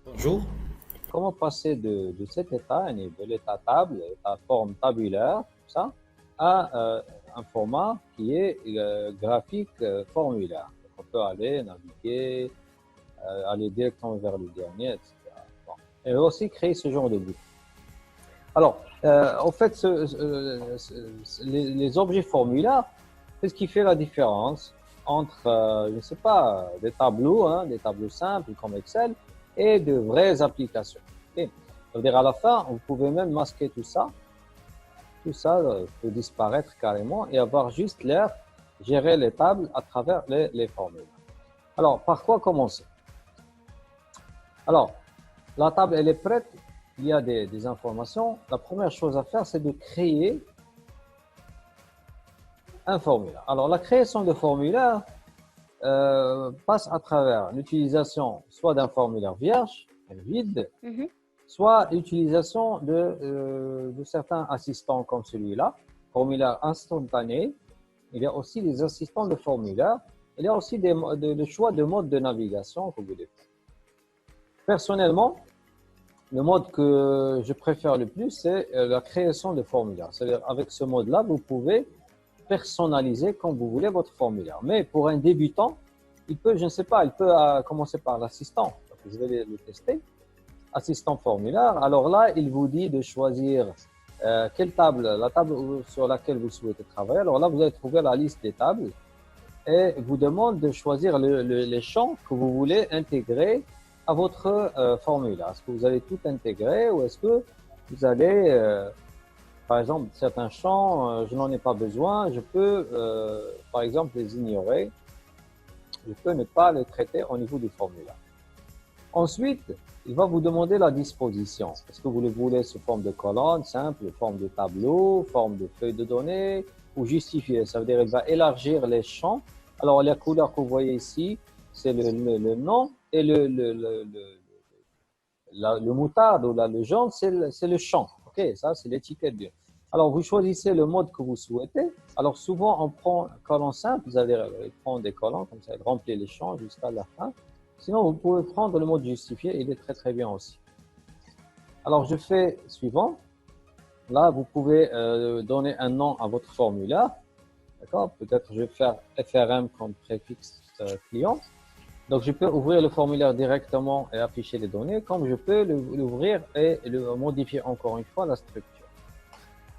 Bonjour. Comment passer de cet état, de l'état table, l'état forme tabulaire, tout ça, à un format qui est graphique formulaire. Donc, on peut aller naviguer, aller directement vers le dernier, etc. Bon. Et aussi créer ce genre de boucle. Alors, en fait, les objets formulaires, c'est ce qui fait la différence entre, je ne sais pas, des tableaux simples comme Excel, et de vraies applications. Okay. Ça veut dire à la fin, vous pouvez même masquer tout ça. Tout ça peut disparaître carrément et avoir juste l'air gérer les tables à travers les formules. Alors, par quoi commencer? Alors, la table, elle est prête. Il y a des informations. La première chose à faire, c'est de créer un formulaire. Alors, la création de formulaire passe à travers l'utilisation soit d'un formulaire vierge, vide, Mhm. soit l'utilisation de certains assistants comme celui-là, formulaire instantané. Il y a aussi des assistants de formulaire. Il y a aussi le choix de mode de navigation que vous voulez faire. Personnellement, le mode que je préfère le plus, c'est la création de formulaire. C'est-à-dire, avec ce mode-là, vous pouvez personnaliser comme vous voulez votre formulaire. Mais pour un débutant, il peut, je ne sais pas, il peut commencer par l'assistant. Je vais le tester. Assistant formulaire. Alors là, il vous dit de choisir quelle table, la table sur laquelle vous souhaitez travailler. Alors là, vous allez trouver la liste des tables et vous demande de choisir les champs que vous voulez intégrer à votre formulaire. Est-ce que vous allez tout intégrer ou est-ce que vous allez, par exemple, certains champs, je n'en ai pas besoin, je peux, par exemple, les ignorer, je peux ne pas les traiter au niveau du formulaire. Ensuite, il va vous demander la disposition. Est-ce que vous le voulez sous forme de colonne simple, forme de tableau, forme de feuille de données ou justifié? Ça veut dire qu'il va élargir les champs. Alors, la couleur que vous voyez ici, c'est le nom et le moutarde ou le jaune, c'est le champ. OK, ça, c'est l'étiquette. Alors, vous choisissez le mode que vous souhaitez. Alors, souvent, on prend un colonne simple. Vous allez prendre des colonnes comme ça, remplir les champs jusqu'à la fin. Sinon, vous pouvez prendre le mode justifié, il est très très bien aussi. Alors, je fais suivant. Là, vous pouvez donner un nom à votre formulaire. D'accord? Peut-être je vais faire FRM comme préfixe client. Donc, je peux ouvrir le formulaire directement et afficher les données, comme je peux l'ouvrir et le modifier encore une fois la structure.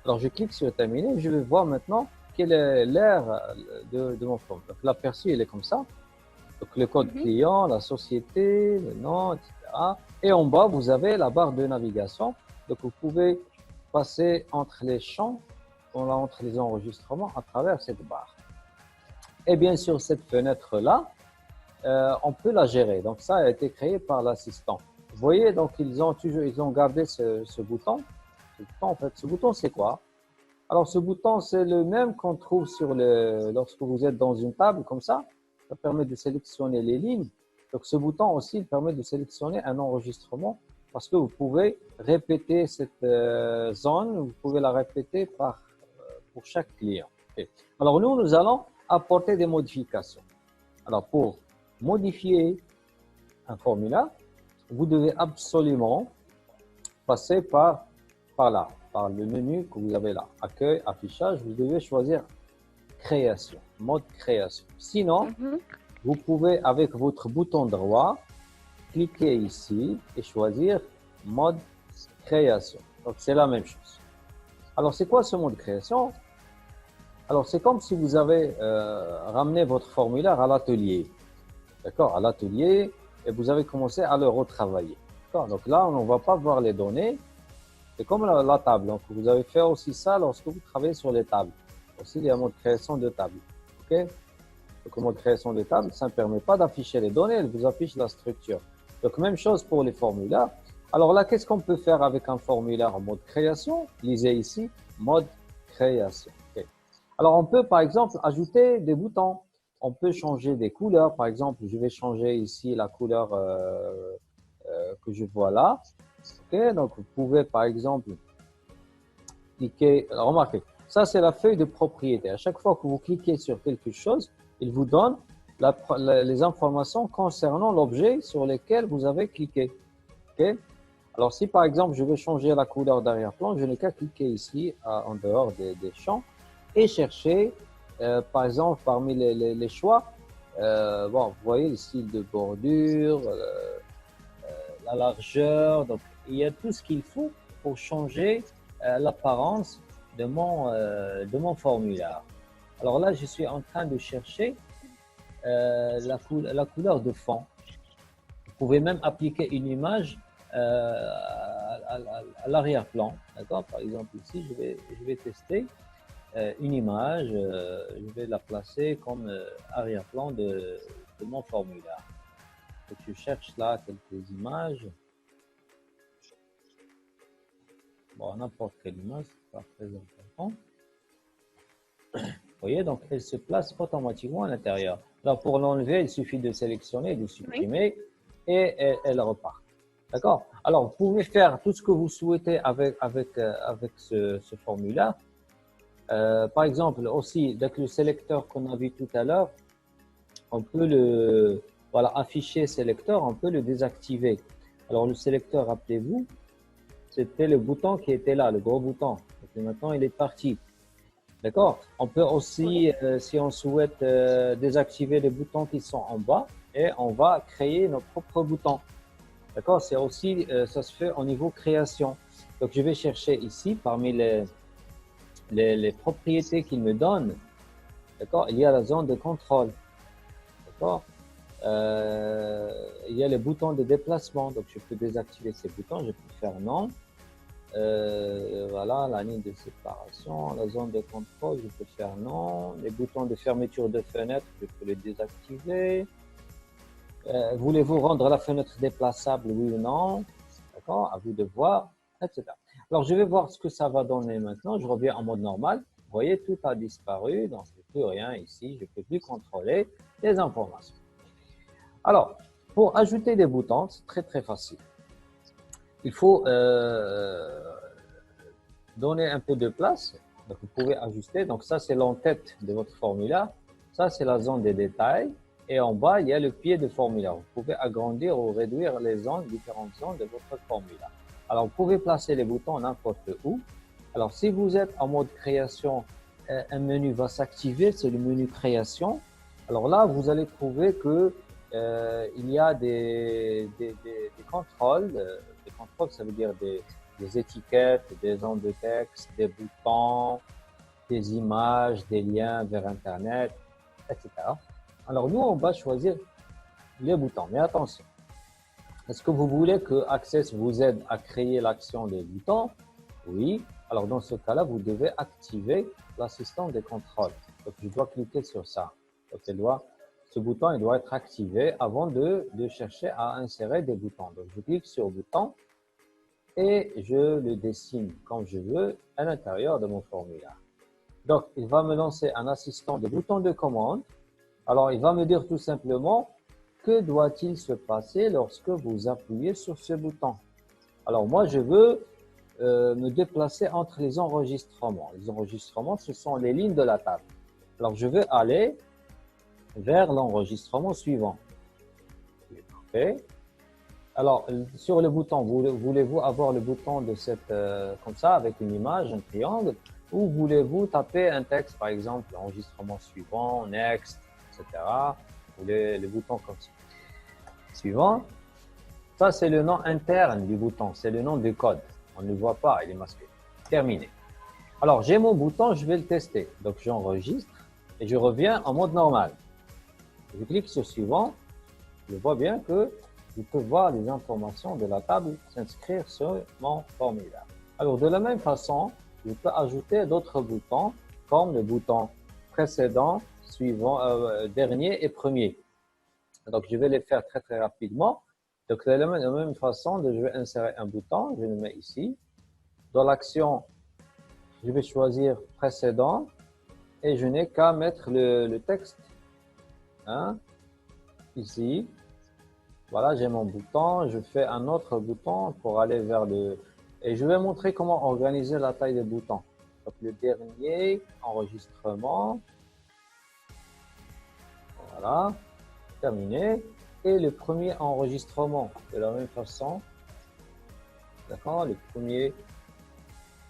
Alors, je clique sur terminer. Je vais voir maintenant quel est l'air de mon formulaire. Donc, l'aperçu, il est comme ça. Donc, le code Mhm. client, la société, le nom, etc. Et en bas, vous avez la barre de navigation. Donc, vous pouvez passer entre les champs, entre les enregistrements à travers cette barre. Et bien sûr, cette fenêtre-là, on peut la gérer. Donc, ça a été créé par l'assistant. Vous voyez, donc, ils ont gardé ce bouton. En fait, ce bouton, c'est quoi? Alors, ce bouton, c'est le même qu'on trouve lorsque vous êtes dans une table comme ça. Ça permet de sélectionner les lignes. Donc, ce bouton aussi, il permet de sélectionner un enregistrement parce que vous pouvez répéter cette zone, vous pouvez la répéter pour chaque client. Okay. Alors, nous allons apporter des modifications. Alors, pour modifier un formulaire, vous devez absolument passer par là, par le menu que vous avez là. Accueil, affichage, vous devez choisir création, mode création. Sinon, Mhm. vous pouvez, avec votre bouton droit, cliquer ici et choisir mode création. Donc, c'est la même chose. Alors, c'est quoi ce mode création? Alors, c'est comme si vous avez ramené votre formulaire à l'atelier. D'accord? À l'atelier, et vous avez commencé à le retravailler. Donc là, on ne va pas voir les données. C'est comme la table. Donc, vous avez fait aussi ça lorsque vous travaillez sur les tables. Aussi, il y a un mode création de table. OK? Donc, le mode création de table, ça ne permet pas d'afficher les données, elle vous affiche la structure. Donc, même chose pour les formulaires. Alors là, qu'est-ce qu'on peut faire avec un formulaire en mode création? Lisez ici, mode création. Okay. Alors, on peut, par exemple, ajouter des boutons. On peut changer des couleurs. Par exemple, je vais changer ici la couleur que je vois là. Okay. Donc, vous pouvez, par exemple, cliquer. Remarquez, ça, c'est la feuille de propriété. À chaque fois que vous cliquez sur quelque chose, il vous donne les informations concernant l'objet sur lequel vous avez cliqué. OK? Alors, si par exemple, je veux changer la couleur d'arrière-plan, je n'ai qu'à cliquer ici, en dehors des champs, et chercher, par exemple, parmi les choix, bon, vous voyez le style de bordure, la largeur, donc il y a tout ce qu'il faut pour changer l'apparence de mon formulaire. Alors là, je suis en train de chercher la couleur de fond. Vous pouvez même appliquer une image à l'arrière-plan. D'accord? Par exemple, ici, je vais tester une image. Je vais la placer comme arrière-plan de mon formulaire. Donc, je cherche là quelques images. Bon, n'importe quelle image, c'est pas très important. Vous voyez, donc elle se place automatiquement à l'intérieur. Alors, pour l'enlever, il suffit de sélectionner, de supprimer, et elle repart. D'accord? Alors, vous pouvez faire tout ce que vous souhaitez avec ce formulaire. Par exemple, aussi, avec le sélecteur qu'on a vu tout à l'heure, on peut voilà, afficher sélecteur, on peut le désactiver. Alors, le sélecteur, rappelez-vous, c'était le bouton qui était là, le gros bouton. Et maintenant, il est parti. D'accord? On peut aussi, si on souhaite désactiver les boutons qui sont en bas, et on va créer nos propres boutons. D'accord? C'est aussi, ça se fait au niveau création. Donc, je vais chercher ici, parmi les propriétés qu'il me donne, d'accord? Il y a la zone de contrôle. D'accord? Il y a les boutons de déplacement. Donc, je peux désactiver ces boutons. Je peux faire non. Voilà, la ligne de séparation, la zone de contrôle, je peux faire non. Les boutons de fermeture de fenêtre, je peux les désactiver. Voulez-vous rendre la fenêtre déplaçable, oui ou non? D'accord, à vous de voir, etc. Alors, je vais voir ce que ça va donner maintenant. Je reviens en mode normal. Vous voyez, tout a disparu, donc je ne peux plus rien ici. Je ne peux plus contrôler les informations. Alors, pour ajouter des boutons, c'est très, très facile. Il faut donner un peu de place. Donc, vous pouvez ajuster. Donc, ça, c'est l'entête de votre formulaire. Ça, c'est la zone des détails. Et en bas, il y a le pied de formulaire. Vous pouvez agrandir ou réduire les zones, différentes zones de votre formulaire. Alors, vous pouvez placer les boutons n'importe où. Alors, si vous êtes en mode création, un menu va s'activer, c'est le menu création. Alors là, vous allez trouver que il y a des contrôles. Des contrôles, ça veut dire des étiquettes, des zones de texte, des boutons, des images, des liens vers Internet, etc. Alors, nous, on va choisir les boutons. Mais attention, est-ce que vous voulez que Access vous aide à créer l'action des boutons? Oui. Alors, dans ce cas-là, vous devez activer l'assistant des contrôles. Donc, je dois cliquer sur ça. Donc, ce bouton, il doit être activé avant de chercher à insérer des boutons. Donc, je clique sur bouton et je le dessine comme je veux à l'intérieur de mon formulaire. Donc, il va me lancer un assistant de bouton de commande. Alors, il va me dire tout simplement que doit-il se passer lorsque vous appuyez sur ce bouton. Alors, moi, je veux me déplacer entre les enregistrements. Les enregistrements, ce sont les lignes de la table. Alors, je vais aller vers l'enregistrement suivant. Parfait. Alors, sur le bouton, voulez-vous avoir le bouton de comme ça, avec une image, un triangle, ou voulez-vous taper un texte, par exemple, enregistrement suivant, next, etc. Ou les boutons comme ça. Suivant. Ça, c'est le nom interne du bouton, c'est le nom du code. On ne le voit pas, il est masqué. Terminé. Alors, j'ai mon bouton, je vais le tester. Donc, j'enregistre et je reviens en mode normal. Je clique sur suivant. Je vois bien que je peux voir les informations de la table s'inscrire sur mon formulaire. Alors, de la même façon, je peux ajouter d'autres boutons comme le bouton précédent, suivant, dernier et premier. Donc, je vais les faire très, très rapidement. Donc, de la même façon, je vais insérer un bouton, je le mets ici. Dans l'action, je vais choisir précédent et je n'ai qu'à mettre le texte ici. Voilà, j'ai mon bouton. Je fais un autre bouton pour aller vers le... Et je vais montrer comment organiser la taille des boutons. Donc, le dernier, enregistrement. Voilà, terminé. Et le premier enregistrement, de la même façon, D'accord, le premier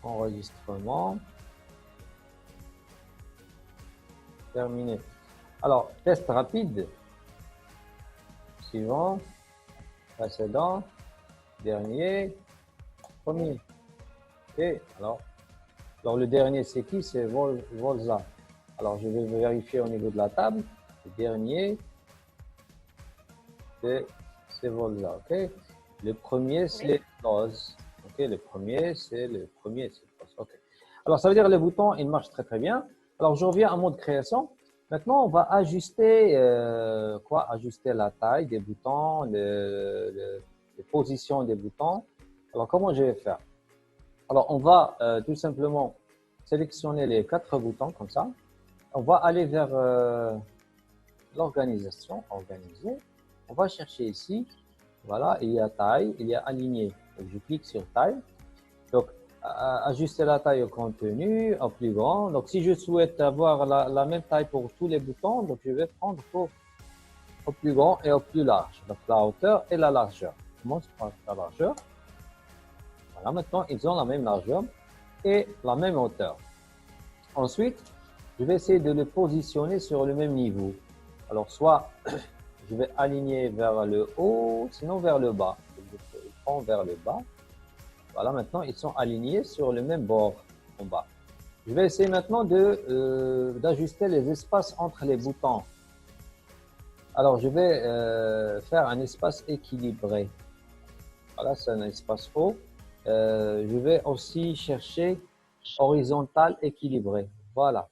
enregistrement. Terminé. Alors, test rapide. Suivant, précédent, dernier, premier. Ok, alors le dernier, c'est qui? C'est Volza. Alors, je vais vérifier au niveau de la table. Le dernier, c'est Volza. Ok. Le premier, c'est Loz. Ok, le premier, c'est Loz. Ok. Alors, ça veut dire que les boutons, ils marchent très très bien. Alors, je reviens en mode création. Maintenant, on va ajuster ajuster la taille des boutons, les positions des boutons. Alors, comment je vais faire? Alors, on va tout simplement sélectionner les 4 boutons comme ça. On va aller vers l'organisation, organiser. On va chercher ici. Voilà, il y a taille, il y a aligné. Donc, je clique sur taille. Donc, ajuster la taille au contenu, au plus grand. Donc, si je souhaite avoir la même taille pour tous les boutons, donc je vais prendre au plus grand et au plus large. Donc, la hauteur et la largeur. Je commence par la largeur. Voilà, maintenant, ils ont la même largeur et la même hauteur. Ensuite, je vais essayer de les positionner sur le même niveau. Alors, soit je vais aligner vers le haut, sinon vers le bas. Je prends vers le bas. Voilà, maintenant, ils sont alignés sur le même bord en bas. Je vais essayer maintenant d'ajuster les espaces entre les boutons. Alors, je vais faire un espace équilibré. Voilà, c'est un espace haut. Je vais aussi chercher horizontal équilibré. Voilà.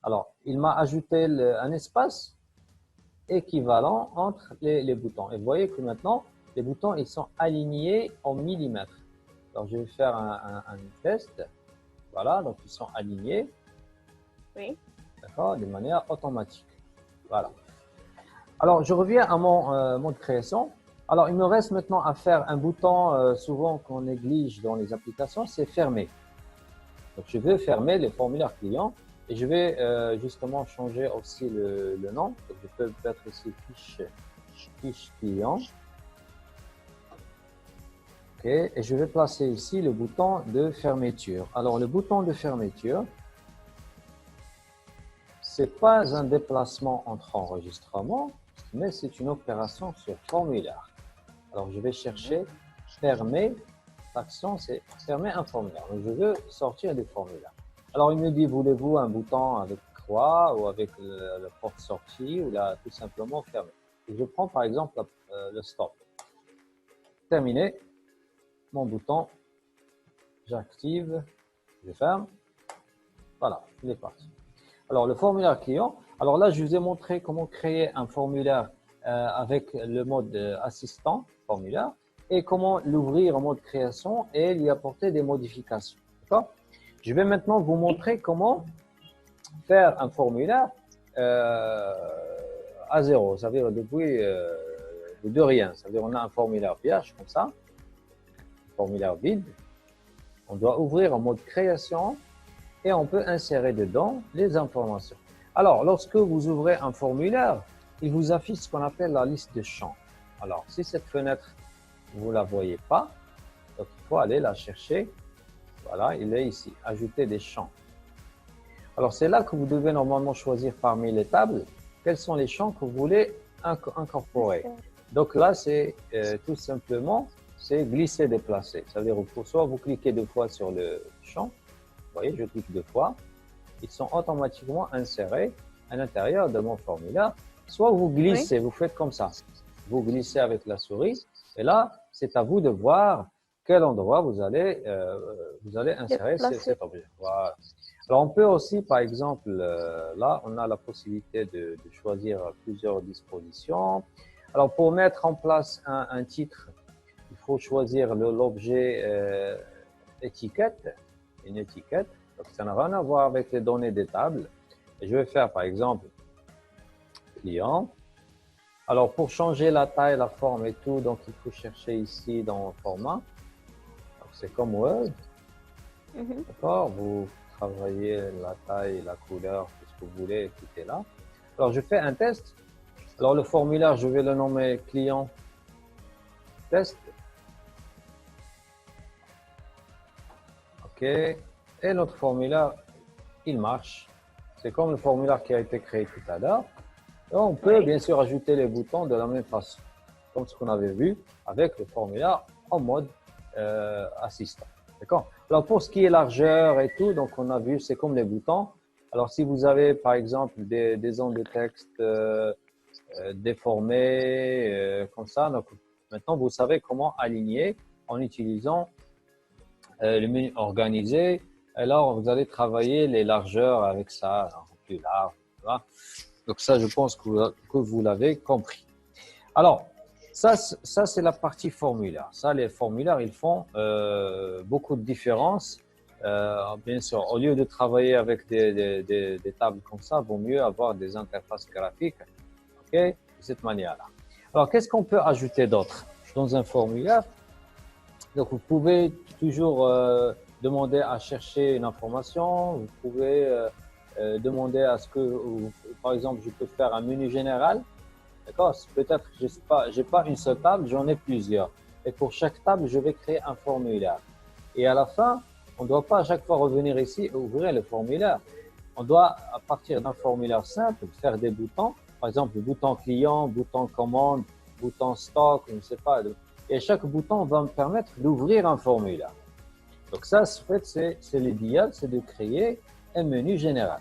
Alors, il m'a ajouté un espace équivalent entre les boutons. Et vous voyez que maintenant, les boutons, ils sont alignés en millimètres. Alors, je vais faire un test. Voilà, donc ils sont alignés. Oui. D'accord, de manière automatique. Voilà. Alors, je reviens à mon mode création. Alors, il me reste maintenant à faire un bouton souvent qu'on néglige dans les applications, c'est fermer. Donc, je vais fermer le formulaire client et je vais justement changer aussi le nom. Donc, je peux mettre ici fiche client. OK, et je vais placer ici le bouton de fermeture. Alors, le bouton de fermeture, c'est pas un déplacement entre enregistrements, mais c'est une opération sur formulaire. Alors, je vais chercher fermer. L'action, c'est fermer un formulaire. Donc, je veux sortir du formulaire. Alors, il me dit, voulez-vous un bouton avec croix ou avec la porte sortie ou là, tout simplement fermer. Et je prends par exemple le stop. Terminé. Mon bouton, j'active, je ferme. Voilà, il est parti. Alors, le formulaire client. Alors là, je vous ai montré comment créer un formulaire avec le mode assistant formulaire et comment l'ouvrir en mode création et lui apporter des modifications. D'accord? Je vais maintenant vous montrer comment faire un formulaire à zéro, ça veut dire depuis de rien. Ça veut dire on a un formulaire vierge comme ça, un formulaire vide. On doit ouvrir en mode création et on peut insérer dedans les informations. Alors, lorsque vous ouvrez un formulaire, il vous affiche ce qu'on appelle la liste de champs. Alors, si cette fenêtre, vous ne la voyez pas, donc il faut aller la chercher. Voilà, il est ici, ajouter des champs. Alors, c'est là que vous devez normalement choisir parmi les tables quels sont les champs que vous voulez incorporer. Donc là, c'est tout simplement, c'est glisser, déplacer. Ça veut dire que soit vous cliquez 2 fois sur le champ, vous voyez, je clique 2 fois, ils sont automatiquement insérés à l'intérieur de mon formulaire. Soit vous glissez, vous faites comme ça. Vous glissez avec la souris et là, c'est à vous de voir quel endroit vous allez insérer cet objet. Voilà. Alors, on peut aussi, par exemple, là, on a la possibilité de choisir plusieurs dispositions. Alors, pour mettre en place un titre, il faut choisir l'objet étiquette, une étiquette. Donc, ça n'a rien à voir avec les données des tables. Et je vais faire, par exemple, client. Alors, pour changer la taille, la forme et tout, donc il faut chercher ici dans format. C'est comme Word. D'accord? Vous travaillez la taille, la couleur, tout ce que vous voulez, tout est là. Alors, je fais un test. Alors, le formulaire, je vais le nommer client test. OK. Et notre formulaire, il marche. C'est comme le formulaire qui a été créé tout à l'heure. Et on peut bien sûr ajouter les boutons de la même façon, comme ce qu'on avait vu avec le formulaire en mode assistant. D'accord? Alors pour ce qui est largeur et tout, donc on a vu, c'est comme les boutons. Alors si vous avez par exemple des zones de texte déformées comme ça, donc maintenant vous savez comment aligner en utilisant le menu organisé. Alors vous allez travailler les largeurs avec ça, alors, plus large, voilà. Donc ça, je pense que vous l'avez compris. Alors, ça c'est la partie formulaire. Ça, les formulaires, ils font beaucoup de différences. Bien sûr, au lieu de travailler avec des tables comme ça, vaut mieux avoir des interfaces graphiques, ok, de cette manière-là. Alors, qu'est-ce qu'on peut ajouter d'autre dans un formulaire? Donc, vous pouvez toujours demander à chercher une information. Vous pouvez demander à ce que, par exemple, je peux faire un menu général. D'accord? Peut-être que j'ai pas une seule table, j'en ai plusieurs. Et pour chaque table, je vais créer un formulaire. Et à la fin, on ne doit pas à chaque fois revenir ici et ouvrir le formulaire. On doit, à partir d'un formulaire simple, faire des boutons. Par exemple, le bouton client, bouton commande, bouton stock, je ne sais pas. Et chaque bouton va me permettre d'ouvrir un formulaire. Donc ça, en fait, c'est l'idéal, c'est de créer un menu général.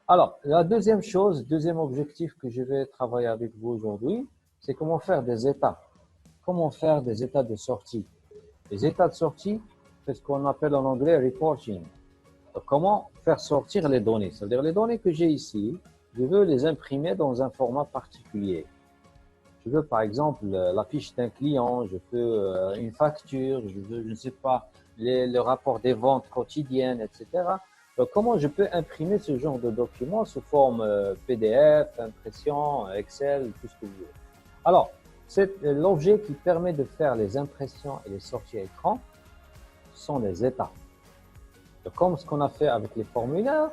Alors, la deuxième chose, deuxième objectif que je vais travailler avec vous aujourd'hui, c'est comment faire des états. Comment faire des états de sortie. Les états de sortie, c'est ce qu'on appelle en anglais reporting. Donc, comment faire sortir les données. C'est-à-dire les données que j'ai ici, je veux les imprimer dans un format particulier. Je veux par exemple la fiche d'un client, je veux une facture, je veux, je ne sais pas, le rapport des ventes quotidiennes, etc. Donc, comment je peux imprimer ce genre de documents sous forme PDF, impression, Excel, tout ce que vous voulez. Alors, c'est l'objet qui permet de faire les impressions et les sorties écran sont les états. Donc, comme ce qu'on a fait avec les formulaires,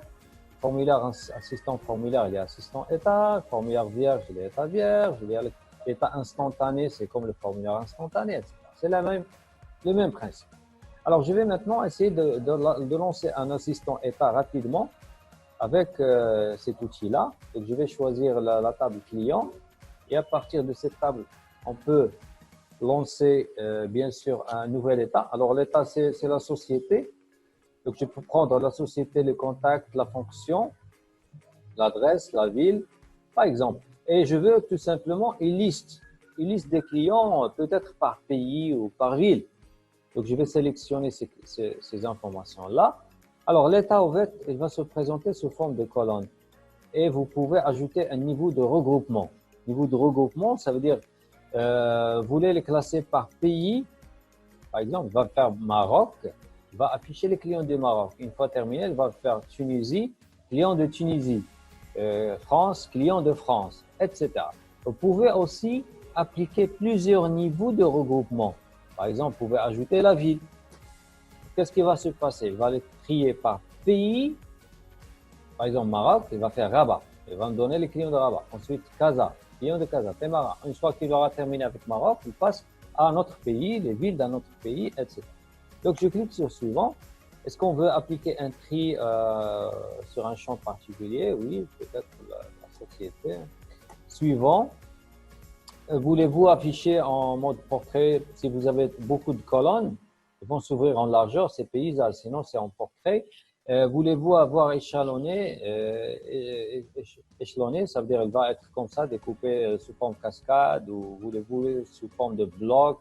formulaire assistant formulaire, il y a assistant état, formulaire vierge, il y a état vierge, il y a l'état instantané, c'est comme le formulaire instantané, etc. C'est le même principe. Alors, je vais maintenant essayer de lancer un assistant état rapidement avec cet outil-là. Donc, je vais choisir la table client et à partir de cette table, on peut lancer bien sûr un nouvel état. Alors, l'état, c'est la société. Donc, je peux prendre la société, le contact, la fonction, l'adresse, la ville, par exemple. Et je veux tout simplement une liste des clients, peut-être par pays ou par ville. Donc, je vais sélectionner ces informations-là. Alors, l'état ouvert, il va se présenter sous forme de colonne. Et vous pouvez ajouter un niveau de regroupement. Niveau de regroupement, ça veut dire, vous voulez les classer par pays. Par exemple, il va faire Maroc, il va afficher les clients du Maroc. Une fois terminé, il va faire Tunisie, client de Tunisie. France, client de France, etc. Vous pouvez aussi appliquer plusieurs niveaux de regroupement. Par exemple, vous pouvez ajouter la ville. Qu'est-ce qui va se passer? Il va les trier par pays. Par exemple, Maroc, il va faire Rabat. Il va me donner les clients de Rabat. Ensuite, Casa, client de Casa, Temara. Une fois qu'il aura terminé avec Maroc, il passe à un autre pays, les villes d'un autre pays, etc. Donc, je clique sur suivant. Est-ce qu'on veut appliquer un tri sur un champ particulier? Oui, peut-être la société. Suivant. Voulez-vous afficher en mode portrait? Si vous avez beaucoup de colonnes, ils vont s'ouvrir en largeur, c'est paysage, sinon c'est en portrait. Voulez-vous avoir échelonné? Échelonné, ça veut dire qu'il va être comme ça, découpé sous forme cascade, ou voulez-vous sous forme de bloc,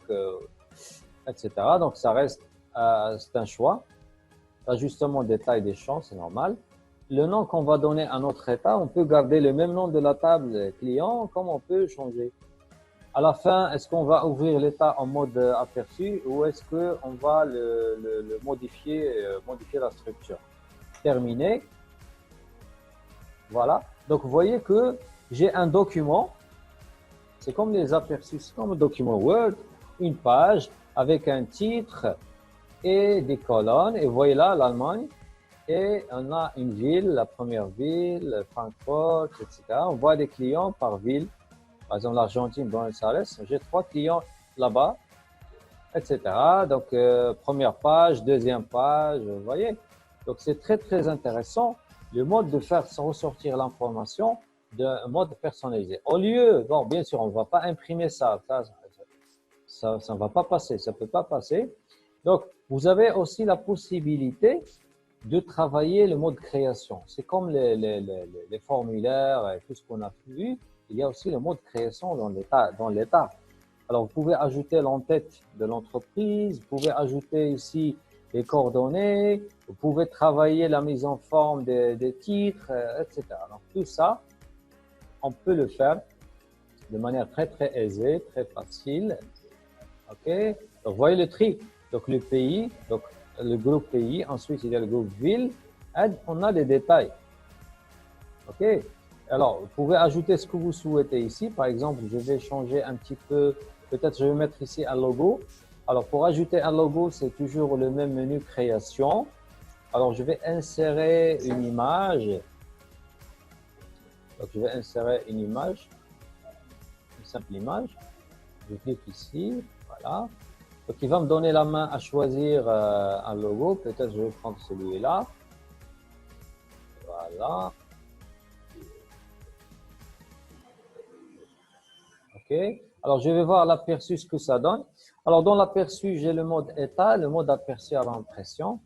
etc. Donc, ça reste, c'est un choix. Ajustement des tailles des champs, c'est normal. Le nom qu'on va donner à notre état, on peut garder le même nom de la table client, comme on peut changer. À la fin, est-ce qu'on va ouvrir l'état en mode aperçu ou est-ce qu'on va le modifier, modifier la structure? Terminé. Voilà. Donc, vous voyez que j'ai un document. C'est comme les aperçus, c'est comme un document Word, une page avec un titre et des colonnes. Et vous voyez là, l'Allemagne. Et on a une ville, la première ville, Francfort, etc. On voit des clients par ville. Par exemple, l'Argentine, Buenos Aires. J'ai 3 clients là-bas. etc. Donc, première page, deuxième page, vous voyez. Donc, c'est très, très intéressant le mode de faire ressortir l'information d'un mode personnalisé. Au lieu, bon, bien sûr, on ne va pas imprimer ça, ça ne va pas passer, ça ne peut pas passer. Donc, vous avez aussi la possibilité de travailler le mode création. C'est comme les formulaires et tout ce qu'on a vu, il y a aussi le mode création dans l'état. Alors, vous pouvez ajouter l'entête de l'entreprise, vous pouvez ajouter ici les coordonnées, vous pouvez travailler la mise en forme des titres, etc. Donc, tout ça, on peut le faire de manière très, très aisée, très facile. OK? Donc, vous voyez le tri. Donc, le pays, donc le groupe pays, ensuite, il y a le groupe ville, et on a des détails. OK? Alors, vous pouvez ajouter ce que vous souhaitez ici. Par exemple, je vais changer un petit peu. Peut-être je vais mettre ici un logo. Alors, pour ajouter un logo, c'est toujours le même menu création. Alors, je vais insérer une image. Donc, je vais insérer une image, une simple image. Je clique ici. Voilà. Donc, il va me donner la main à choisir un logo. Peut-être je vais prendre celui-là. Voilà. OK. Alors, je vais voir l'aperçu, ce que ça donne. Alors, dans l'aperçu, j'ai le mode état, le mode aperçu à l'impression.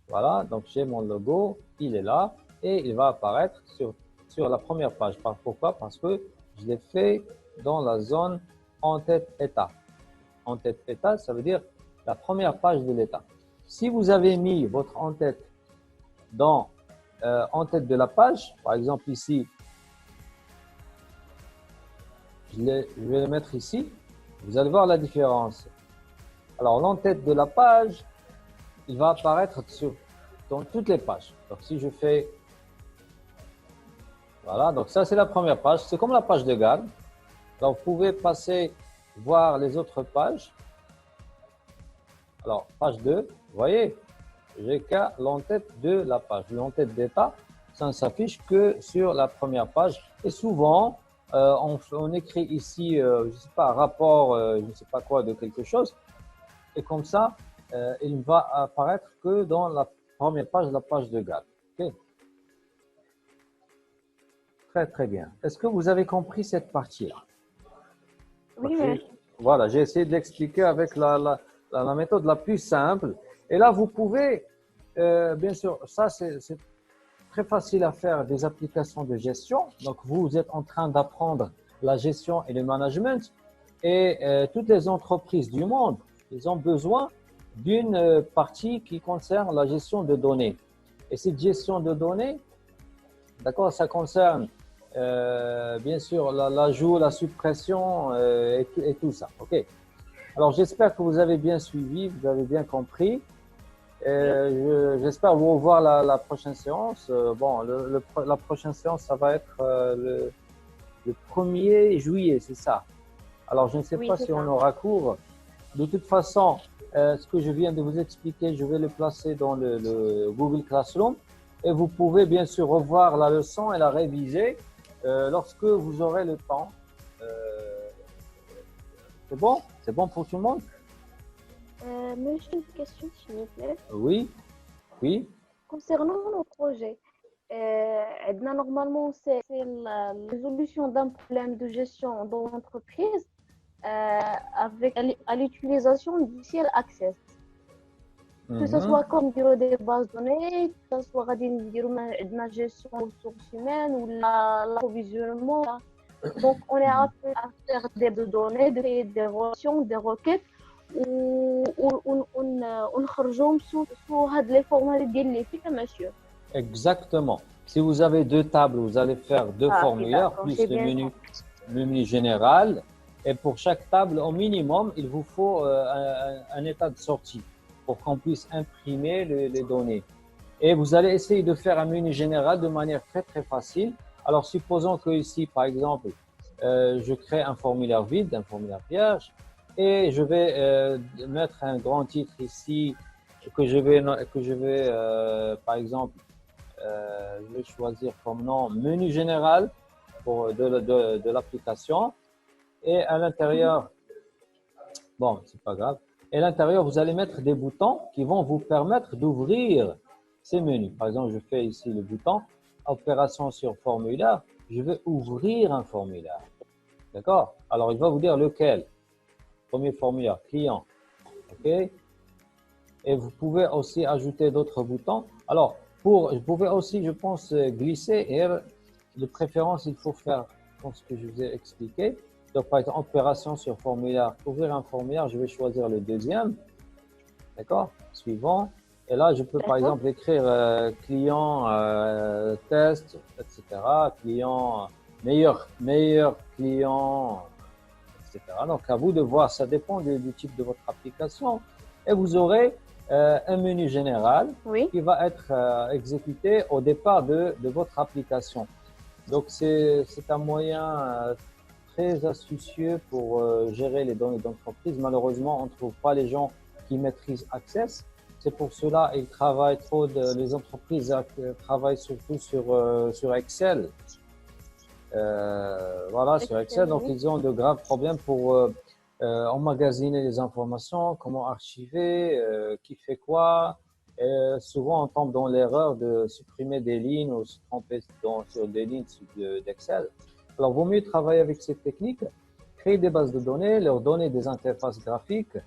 Voilà. Donc, j'ai mon logo. Il est là. Et il va apparaître sur la première page. Pourquoi? Parce que je l'ai fait dans la zone en-tête état. En-tête état, ça veut dire la première page de l'état. Si vous avez mis votre en-tête dans en-tête de la page, par exemple ici, je vais le mettre ici, vous allez voir la différence. Alors, l'en-tête de la page, il va apparaître dans toutes les pages. Donc, si je fais, voilà, donc ça c'est la première page, c'est comme la page de garde. Donc, vous pouvez passer, voir les autres pages. Alors, page 2, vous voyez, j'ai qu'à l'en-tête de la page. L'en-tête d'état, ça ne s'affiche que sur la première page. Et souvent, on écrit ici, je ne sais pas, rapport, je ne sais pas quoi, de quelque chose. Et comme ça, il ne va apparaître que dans la première page, la page de garde. Okay. Très, très bien. Est-ce que vous avez compris cette partie-là? Oui, merci. Voilà, j'ai essayé de l'expliquer avec la méthode la plus simple. Et là, vous pouvez, bien sûr, ça c'est très facile à faire, des applications de gestion. Donc, vous êtes en train d'apprendre la gestion et le management. Et toutes les entreprises du monde, ils ont besoin d'une partie qui concerne la gestion de données. Et cette gestion de données, d'accord, ça concerne bien sûr l'ajout, la suppression et tout ça. OK. Alors, j'espère que vous avez bien suivi, vous avez bien compris. J'espère vous revoir la prochaine séance. Bon, la prochaine séance, ça va être le 1er juillet, c'est ça. Alors, je ne sais Oui, pas c'est si ça. on aura cours. De toute façon, ce que je viens de vous expliquer, je vais le placer dans le Google Classroom. Et vous pouvez bien sûr revoir la leçon et la réviser lorsque vous aurez le temps. C'est bon? C'est bon pour tout le monde? Monsieur, une question, s'il vous plaît. Oui, oui. Concernant le projet, normalement, c'est la résolution d'un problème de gestion dans l'entreprise avec à l'utilisation du ciel Access. Que ce Mhm. soit comme bureau des bases de données, que ce soit de la gestion des ressources humaines ou l'approvisionnement. Donc, on est appelé à faire des données, de créer des relations, des requêtes, ونخرجوهم sous هاد les formats ديال اللي فيه monsieur. Exactement. Si vous avez deux tables, vous allez faire deux Ah oui, formulaires d'accord, plus j'ai bien compris. le menu général. Et pour chaque table, au minimum, il vous faut un état de sortie pour qu'on puisse imprimer les données. Et vous allez essayer de faire un menu général de manière très, très facile. Alors, supposons que ici, par exemple, je crée un formulaire vide, un formulaire vierge, et je vais mettre un grand titre ici que je vais par exemple, je vais choisir comme nom menu général de l'application. Et à l'intérieur, Bon, c'est pas grave. Et à l'intérieur, vous allez mettre des boutons qui vont vous permettre d'ouvrir ces menus. Par exemple, je fais ici le bouton opération sur formulaire. Je vais ouvrir un formulaire. D'accord? Alors, il va vous dire lequel. Premier formulaire, client. OK? Et vous pouvez aussi ajouter d'autres boutons. Alors, vous pouvez aussi, je pense, glisser et de préférence, il faut faire comme ce que je vous ai expliqué. Donc, par exemple, opération sur formulaire, ouvrir un formulaire, je vais choisir le deuxième. D'accord? Suivant. Et là, je peux par exemple écrire client test, etc. Client meilleur client, etc. Donc, à vous de voir, ça dépend du type de votre application. Et vous aurez un menu général qui va être exécuté au départ de votre application. Donc, c'est un moyen très astucieux pour gérer les données d'entreprise. Malheureusement, on ne trouve pas les gens qui maîtrisent Access. C'est pour cela qu'ils travaillent trop, les entreprises travaillent surtout sur Excel. Voilà, sur Excel. Donc, ils ont de graves problèmes pour emmagasiner les informations, comment archiver, qui fait quoi. Et souvent, on tombe dans l'erreur de supprimer des lignes ou se tromper sur des lignes d'Excel. Alors, vaut mieux travailler avec ces techniques, créer des bases de données, leur donner des interfaces graphiques.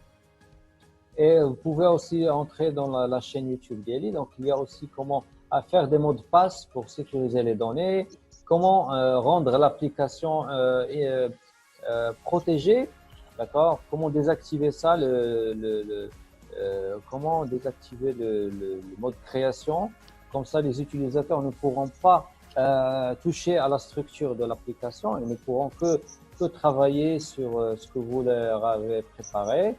Et vous pouvez aussi entrer dans la chaîne YouTube Daily. Donc, il y a aussi comment faire des mots de passe pour sécuriser les données, comment rendre l'application protégée, d'accord? Comment désactiver ça, comment désactiver le mode création. Comme ça, les utilisateurs ne pourront pas toucher à la structure de l'application et ne pourront que travailler sur ce que vous leur avez préparé.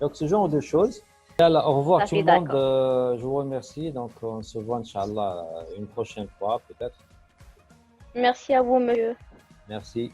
Donc, ce genre de choses. Alors, au revoir tout le monde. Je vous remercie. Donc, on se voit, Inch'Allah, une prochaine fois, peut-être. Merci à vous, monsieur. Merci.